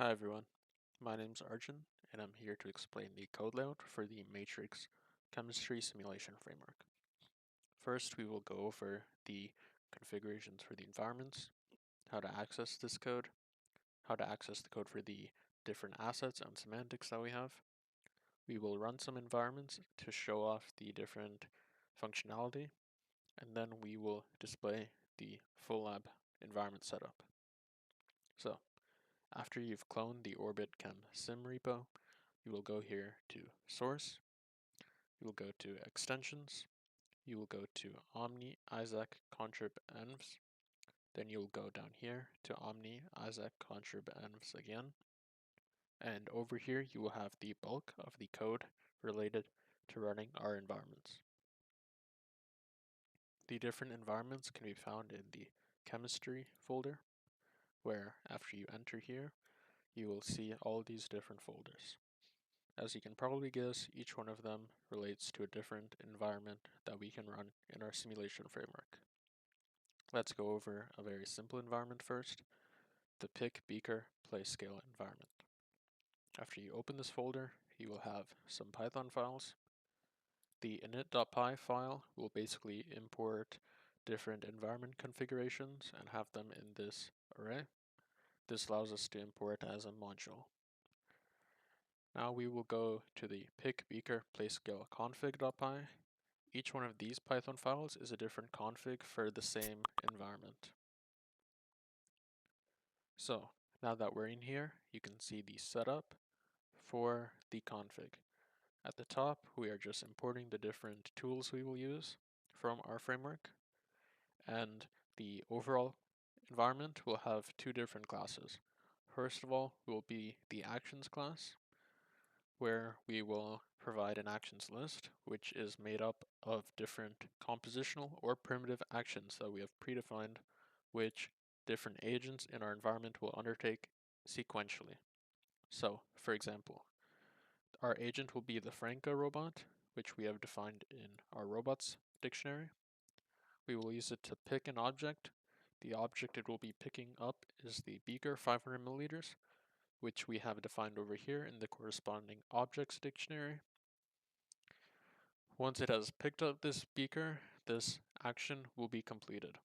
Hi everyone, my name's Arjun, and I'm here to explain the code layout for the MatteriX chemistry simulation framework. First, we will go over the configurations for the environments, how to access this code, how to access the code for the different assets and semantics that we have. We will run some environments to show off the different functionality, and then we will display the full lab environment setup. So, after you've cloned the Orbit Chem Sim repo, you will go here to Source, you will go to Extensions, you will go to Omni Isaac Contrib Envs, then you'll go down here to Omni Isaac Contrib Envs again, and over here you will have the bulk of the code related to running our environments. The different environments can be found in the chemistry folder, where after you enter here, you will see all these different folders. As you can probably guess, each one of them relates to a different environment that we can run in our simulation framework. Let's go over a very simple environment first, the pick, beaker, play, scale environment. After you open this folder, you will have some Python files. The init.py file will basically import different environment configurations and have them in this array. This allows us to import as a module. Now we will go to the pick, beaker, play, scale config.py. Each one of these Python files is a different config for the same environment. So now that we're in here, you can see the setup for the config. At the top, we are just importing the different tools we will use from our framework, and the overall environment will have two different classes. First of all will be the actions class, where we will provide an actions list, which is made up of different compositional or primitive actions that we have predefined, which different agents in our environment will undertake sequentially. So, for example, our agent will be the Franca robot, which we have defined in our robots dictionary. We will use it to pick an object. The object it will be picking up is the beaker 500 milliliters, which we have defined over here in the corresponding objects dictionary. Once it has picked up this beaker, this action will be completed.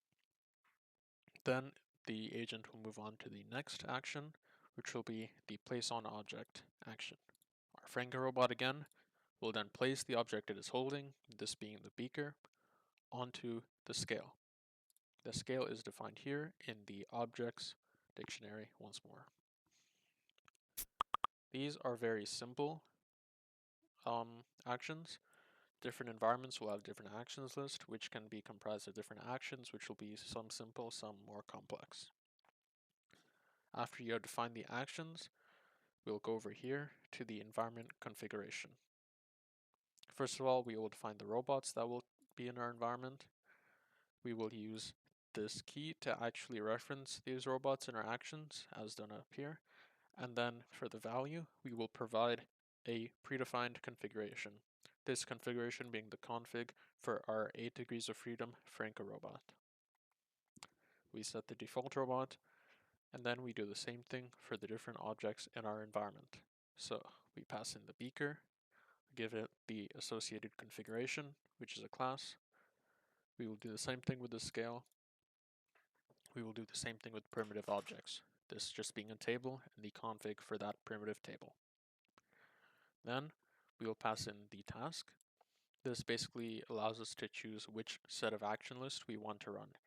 Then the agent will move on to the next action, which will be the place on object action. Our Franca robot again will then place the object it is holding, this being the beaker, onto the scale. The scale is defined here in the objects dictionary once more. These are very simple actions. Different environments will have different actions list, which can be comprised of different actions, which will be some simple, some more complex. After you have defined the actions, we'll go over here to the environment configuration. First of all, we will define the robots that will be in our environment. We will use this key to actually reference these robots in our actions, as done up here. And then for the value, we will provide a predefined configuration. This configuration being the config for our 8 degrees of freedom Franca robot. We set the default robot, and then we do the same thing for the different objects in our environment. So we pass in the beaker, give it the associated configuration, which is a class. We will do the same thing with the scale. We will do the same thing with primitive objects, this just being a table and the config for that primitive table. Then we will pass in the task. This basically allows us to choose which set of action lists we want to run.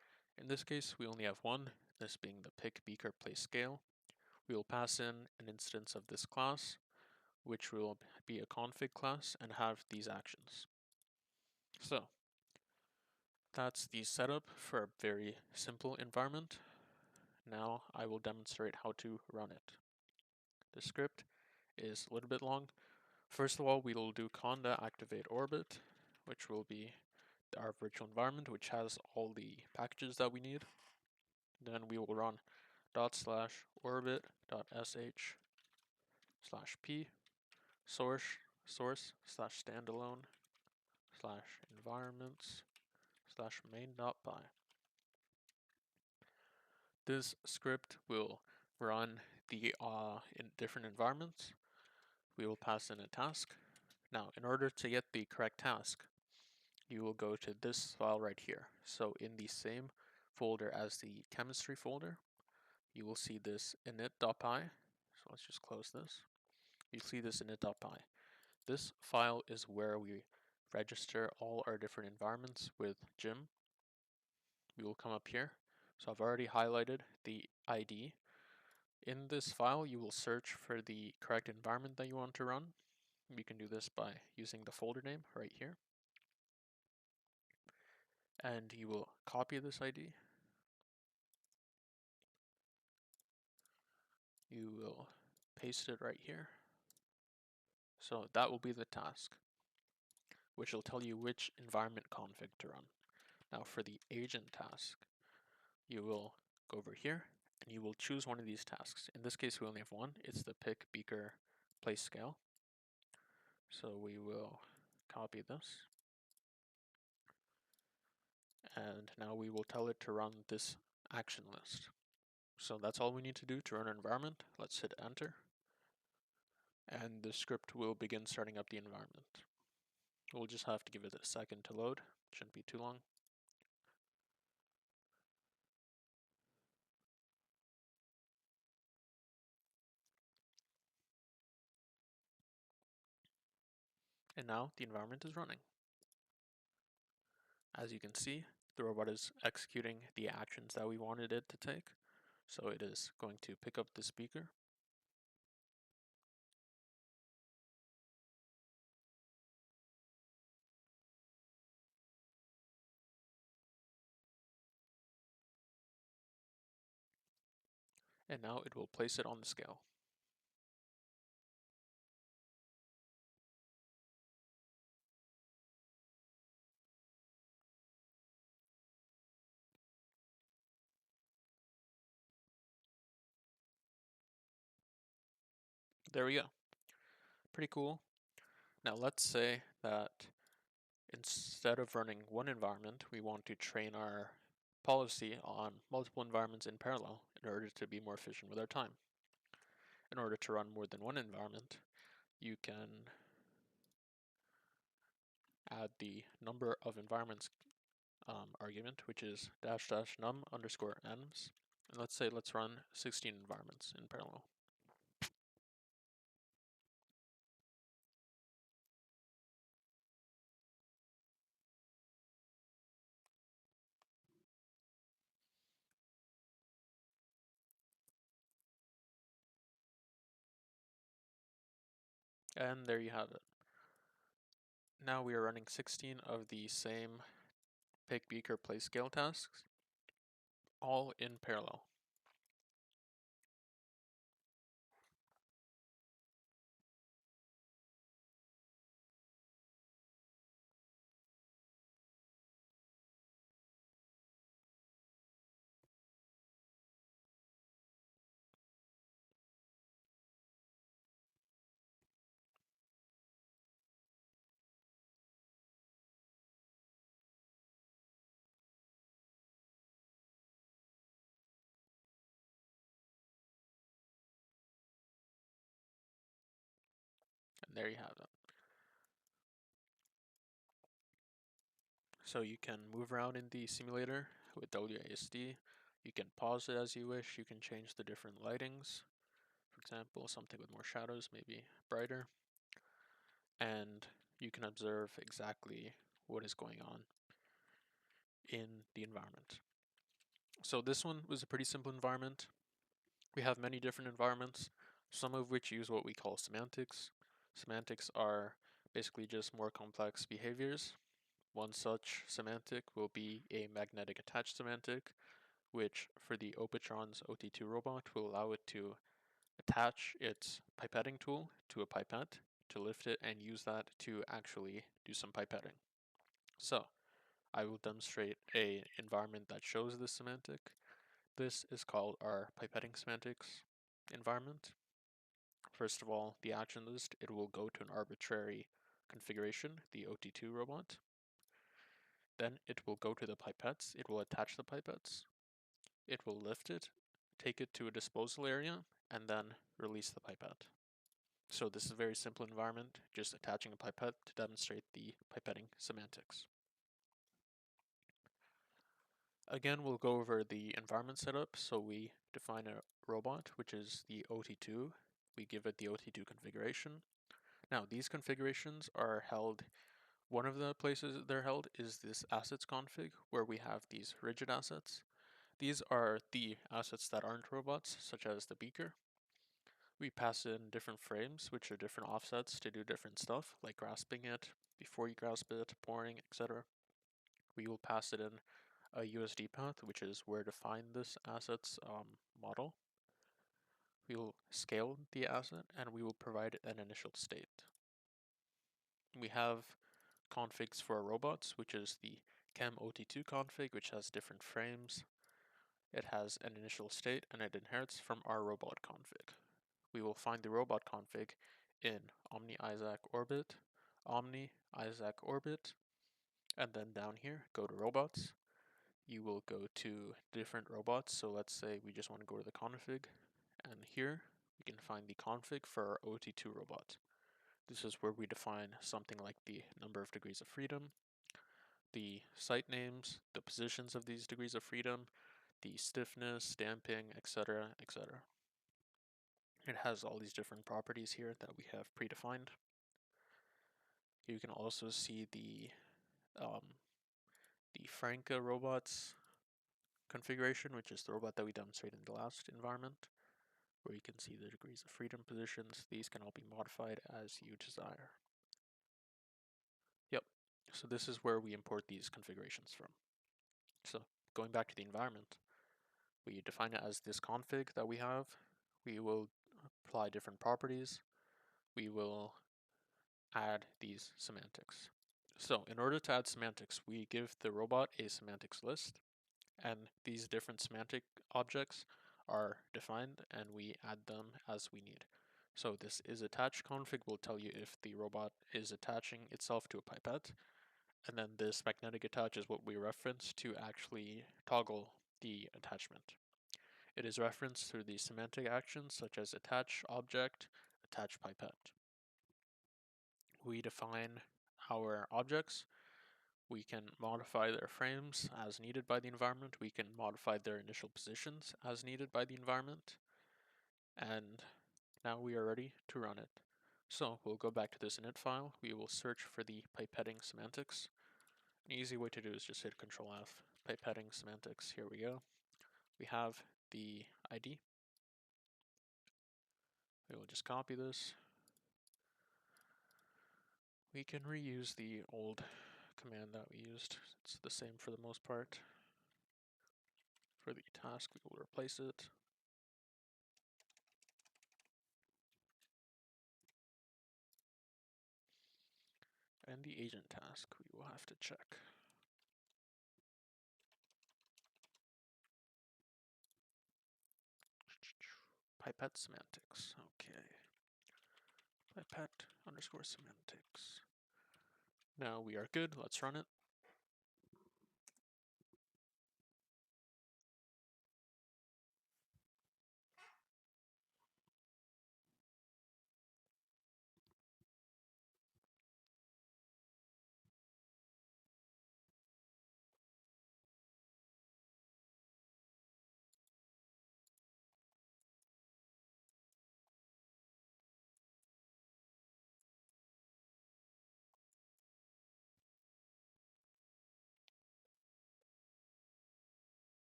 In this case, we only have one, this being the pick, beaker, place, scale. We will pass in an instance of this class, which will be a config class and have these actions. So that's the setup for a very simple environment. Now I will demonstrate how to run it. The script is a little bit long. First of all, we will do conda activate orbit, which will be our virtual environment, which has all the packages that we need. Then we will run ./orbit.sh/p source/environments/main.py. This script will run the in different environments, we will pass in a task. Now, in order to get the correct task, you will go to this file right here. So in the same folder as the chemistry folder, you will see this init.py. So let's just close this. You see this init.py. This file is where we register all our different environments with Gym. We will come up here. So I've already highlighted the ID. In this file, you will search for the correct environment that you want to run. You can do this by using the folder name right here. And you will copy this ID. You will paste it right here. So that will be the task, which will tell you which environment config to run. Now for the agent task, you will go over here and you will choose one of these tasks. In this case, we only have one. It's the pick beaker place scale. So we will copy this. And now we will tell it to run this action list. So that's all we need to do to run our environment. Let's hit enter. And the script will begin starting up the environment. We'll just have to give it a second to load. Shouldn't be too long. And now the environment is running. As you can see, the robot is executing the actions that we wanted it to take. So it is going to pick up the speaker. And now it will place it on the scale. There we go. Pretty cool. Now let's say that instead of running one environment, we want to train our policy on multiple environments in parallel in order to be more efficient with our time. In order to run more than one environment, you can add the number of environments argument, which is --num underscore envs. And let's say let's run 16 environments in parallel. And there you have it. Now we are running 16 of the same pick beaker place scale tasks, all in parallel. And there you have it. So you can move around in the simulator with WASD. You can pause it as you wish. You can change the different lightings. For example, something with more shadows, maybe brighter. And you can observe exactly what is going on in the environment. So this one was a pretty simple environment. We have many different environments, some of which use what we call semantics. Semantics are basically just more complex behaviors. One such semantic will be a magnetic attach semantic, which for the Opitron's OT2 robot will allow it to attach its pipetting tool to a pipette to lift it and use that to actually do some pipetting. So I will demonstrate an environment that shows this semantic. This is called our pipetting semantics environment. First of all, the action list, it will go to an arbitrary configuration, the OT2 robot. Then it will go to the pipettes, it will attach the pipettes, it will lift it, take it to a disposal area, and then release the pipette. So this is a very simple environment, just attaching a pipette to demonstrate the pipetting semantics. Again, we'll go over the environment setup. So we define a robot, which is the OT2. We give it the OT2 configuration. Now, these configurations are held, one of the places they're held is this assets config, where we have these rigid assets. These are the assets that aren't robots, such as the beaker. We pass in different frames, which are different offsets to do different stuff, like grasping it, before you grasp it, pouring, etc. We will pass it in a USD path, which is where to find this asset's model. We will scale the asset, and we will provide an initial state. We have configs for our robots, which is the ChemOT2 config, which has different frames. It has an initial state, and it inherits from our robot config. We will find the robot config in Omni-Isaac orbit, Omni-Isaac orbit, and then down here, go to robots. You will go to different robots. So let's say we just want to go to the config, and here we can find the config for our OT2 robot. This is where we define something like the number of degrees of freedom, the site names, the positions of these degrees of freedom, the stiffness, damping, etc., etc. It has all these different properties here that we have predefined. You can also see the Franca robots configuration, which is the robot that we demonstrated in the last environment, where you can see the degrees of freedom positions. These can all be modified as you desire. Yep, so this is where we import these configurations from. So going back to the environment, we define it as this config that we have. We will apply different properties. We will add these semantics. So in order to add semantics, we give the robot a semantics list, and these different semantic objects are defined, and we add them as we need. So this is attach config will tell you if the robot is attaching itself to a pipette, and then this magnetic attach is what we reference to actually toggle the attachment. It is referenced through the semantic actions such as attach object, attach pipette. We define our objects. We can modify their frames as needed by the environment. We can modify their initial positions as needed by the environment. And now we are ready to run it. So we'll go back to this init file. We will search for the pipetting semantics. An easy way to do is just hit Control F, pipetting semantics. Here we go. We have the ID. We will just copy this. We can reuse the old command that we used. It's the same for the most part. For the task, we will replace it. And the agent task, we will have to check. Pipette semantics, okay. Pipette underscore semantics. Now we are good, let's run it.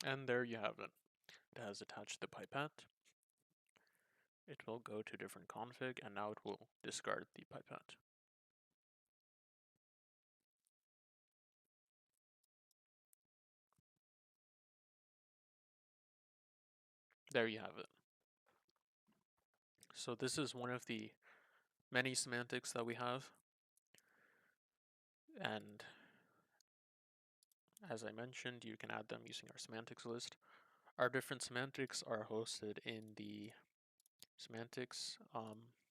And there you have it. It has attached the pipette. It will go to different config, and now it will discard the pipette. There you have it. So this is one of the many semantics that we have. And as I mentioned, you can add them using our semantics list. Our different semantics are hosted in the semantics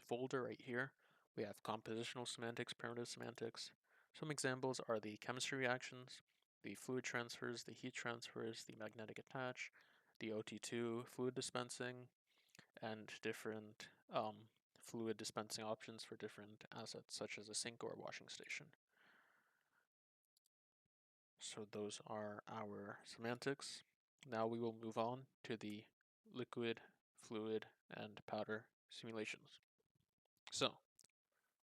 folder right here. We have compositional semantics, primitive semantics. Some examples are the chemistry reactions, the fluid transfers, the heat transfers, the magnetic attach, the OT2 fluid dispensing, and different fluid dispensing options for different assets, such as a sink or a washing station. So those are our semantics. Now we will move on to the liquid, fluid, and powder simulations. So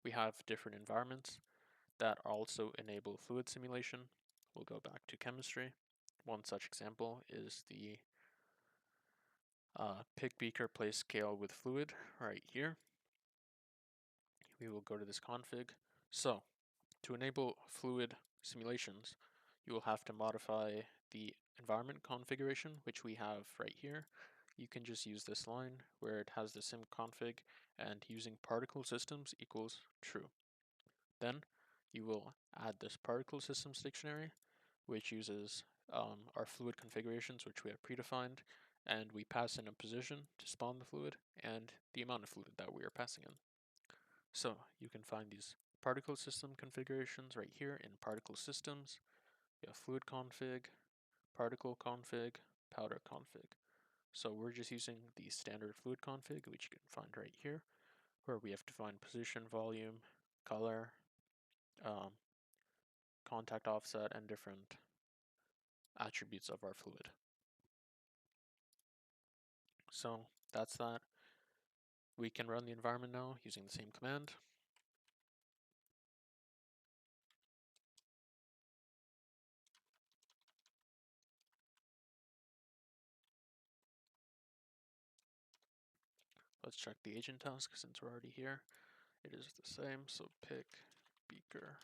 we have different environments that also enable fluid simulation. We'll go back to chemistry. One such example is the pick beaker place scale with fluid right here. We will go to this config. So to enable fluid simulations, you will have to modify the environment configuration, which we have right here. You can just use this line where it has the sim config and using particle systems equals true. Then you will add this particle systems dictionary, which uses our fluid configurations, which we have predefined, and we pass in a position to spawn the fluid and the amount of fluid that we are passing in. So you can find these particle system configurations right here in particle systems. You have fluid config, particle config, powder config. So we're just using the standard fluid config, which you can find right here, where we have defined position, volume, color, contact offset, and different attributes of our fluid. So that's that. We can run the environment now using the same command. Let's check the agent task since we're already here. It is the same, so pick beaker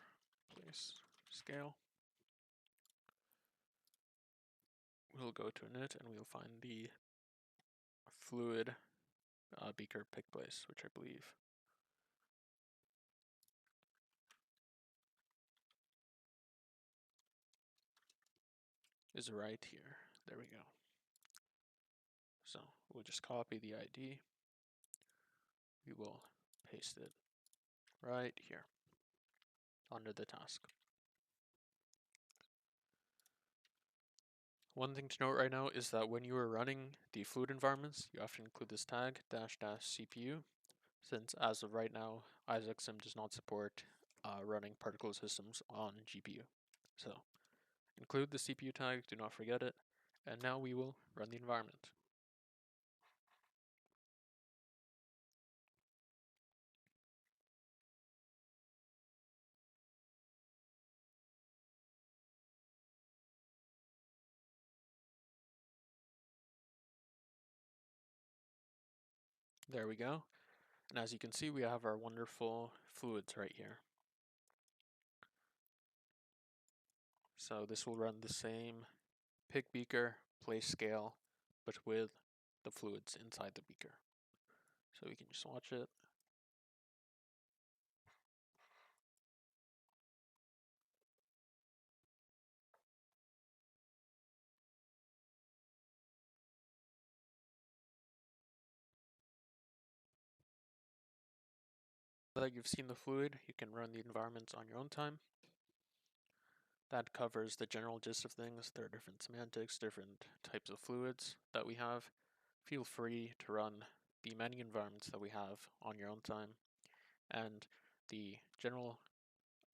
place scale. We'll go to init and we'll find the fluid beaker pick place, which I believe is right here. There we go. So we'll just copy the ID. We will paste it right here under the task. One thing to note right now is that when you are running the fluid environments, you have to include this tag --CPU, since as of right now, IsaacSim does not support running particle systems on GPU. So include the CPU tag, do not forget it, and now we will run the environment. There we go. And as you can see, we have our wonderful fluids right here. So this will run the same pick beaker, place scale, but with the fluids inside the beaker. So we can just watch it. Now that you've seen the fluid, you can run the environments on your own time. That covers the general gist of things. There are different semantics, different types of fluids that we have. Feel free to run the many environments that we have on your own time. And the general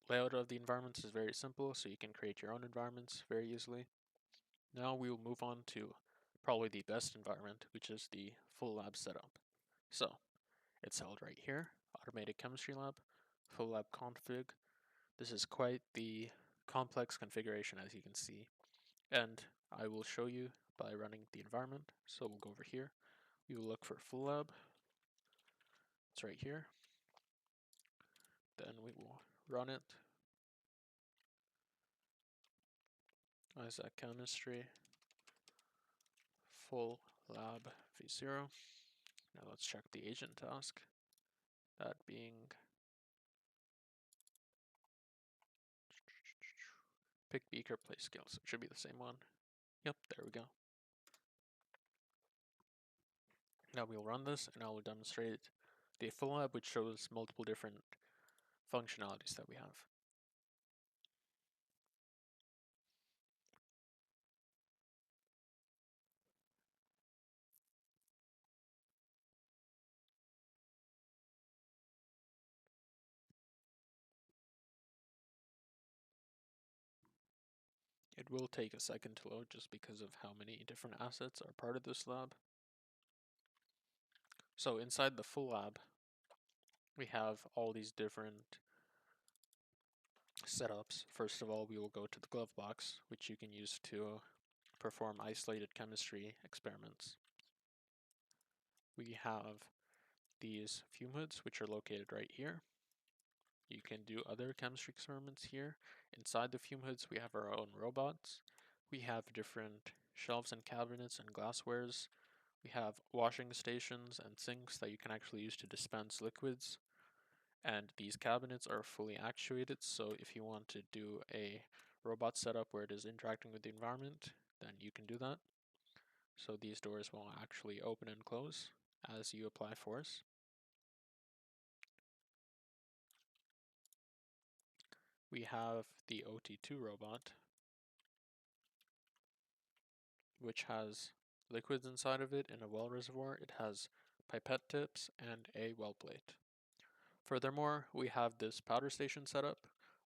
layout of the environments is very simple, so you can create your own environments very easily. Now we will move on to probably the best environment, which is the full lab setup. So it's held right here, automated chemistry lab, full lab config. This is quite the complex configuration, as you can see, and I will show you by running the environment. So we'll go over here, we will look for full lab, it's right here, then we will run it, Isaac chemistry, full lab v0. Now let's check the agent task, that being pick beaker place scale, so it should be the same one. Yep, there we go. Now we'll run this and I will demonstrate the full lab, which shows multiple different functionalities that we have. It will take a second to load just because of how many different assets are part of this lab. So inside the full lab, we have all these different setups. First of all, we will go to the glove box, which you can use to perform isolated chemistry experiments. We have these fume hoods, which are located right here. You can do other chemistry experiments here. Inside the fume hoods, we have our own robots. We have different shelves and cabinets and glasswares. We have washing stations and sinks that you can actually use to dispense liquids. And these cabinets are fully actuated, so if you want to do a robot setup where it is interacting with the environment, then you can do that. So these doors will actually open and close as you apply force. We have the OT2 robot, which has liquids inside of it in a well reservoir. It has pipette tips and a well plate. Furthermore, we have this powder station setup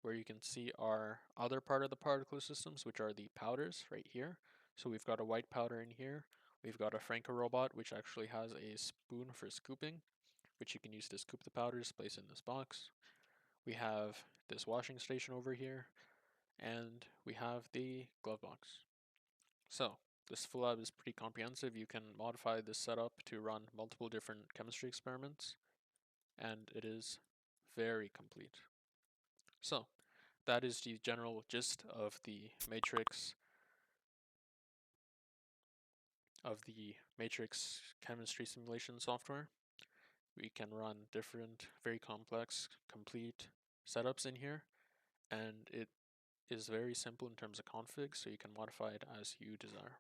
where you can see our other part of the particle systems, which are the powders right here. So we've got a white powder in here. We've got a Franco robot, which actually has a spoon for scooping, which you can use to scoop the powders, place in this box. We have this washing station over here, and we have the glove box. So this full lab is pretty comprehensive. You can modify this setup to run multiple different chemistry experiments, and it is very complete. So that is the general gist of the MatteriX chemistry simulation software. We can run different, very complex, complete setups in here, and it is very simple in terms of config, so you can modify it as you desire.